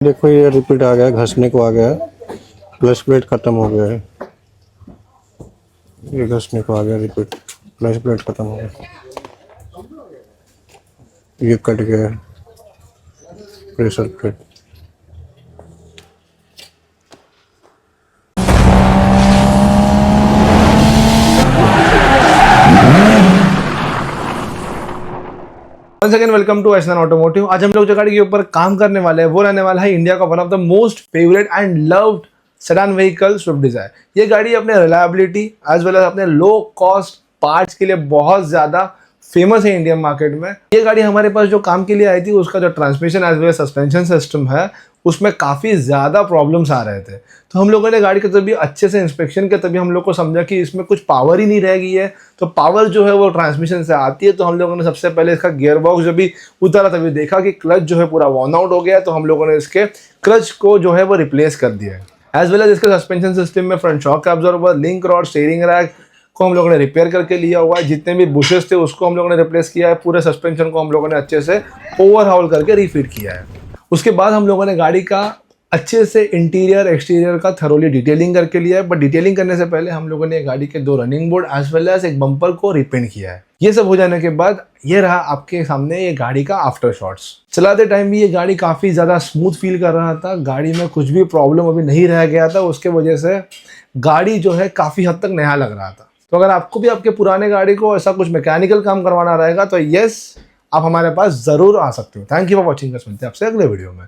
देखो ये रिपीट आ गया, घसने को आ गया है। क्लच प्लेट खत्म हो गया है। ये घसने को आ गया रिपीट, क्लच प्लेट खत्म हो गया। ये कट गया है pressure plate. Once again, welcome to SN automotive. आज हम लोग जो गाड़ी के ऊपर काम करने वाले हैं वो रहने वाला है इंडिया का one of the most favourite and loved sedan vehicle Swift Dzire. ये गाड़ी अपने रिलायबिलिटी एज वेल एज अपने लो कॉस्ट पार्ट्स के लिए बहुत ज्यादा फेमस है इंडियन मार्केट में। ये गाड़ी हमारे पास जो काम के लिए आई थी उसका जो transmission as well as suspension system है उसमें काफ़ी ज़्यादा प्रॉब्लम्स आ रहे थे। तो हम लोगों ने गाड़ी के तभी अच्छे से इंस्पेक्शन के तभी हम लोग को समझा कि इसमें कुछ पावर ही नहीं रह गई है। तो पावर जो है वो ट्रांसमिशन से आती है। तो हम लोगों ने सबसे पहले इसका गियर बॉक्स जब भी उतारा तभी देखा कि क्लच जो है पूरा वॉर्न आउट हो गया। तो हम लोगों ने इसके क्लच को जो है वो रिप्लेस कर दिया है। एज वेल एज इसके सस्पेंशन सिस्टम में front shock absorber, link rod, steering rack को हम लोगों ने रिपेयर करके लिया हुआ है। जितने भी बुशेस थे उसको हम लोगों ने रिप्लेस किया है। पूरे सस्पेंशन को हम लोगों ने अच्छे से ओवरहॉल करके रिफिट किया है। उसके बाद हम लोगों ने गाड़ी का अच्छे से इंटीरियर एक्सटीरियर का थरोली डिटेलिंग करके लिया है। बट डिटेलिंग करने से पहले हम लोगों ने गाड़ी के 2 running board as well as एक बम्पर को रिपेंट किया है। ये सब हो जाने के बाद ये रहा आपके सामने ये गाड़ी का आफ्टर शॉट्स। चलाते टाइम भी ये गाड़ी काफ़ी ज़्यादा स्मूथ फील कर रहा था। गाड़ी में कुछ भी प्रॉब्लम अभी नहीं रह गया था। उसके वजह से गाड़ी जो है काफ़ी हद तक नया लग रहा था। तो अगर आपको भी आपके पुराने गाड़ी को ऐसा कुछ मैकेनिकल काम करवाना रहेगा तो यस, आप हमारे पास ज़रूर आ सकते हो। Thank you for watching. मिलते हैं आपसे अगले वीडियो में।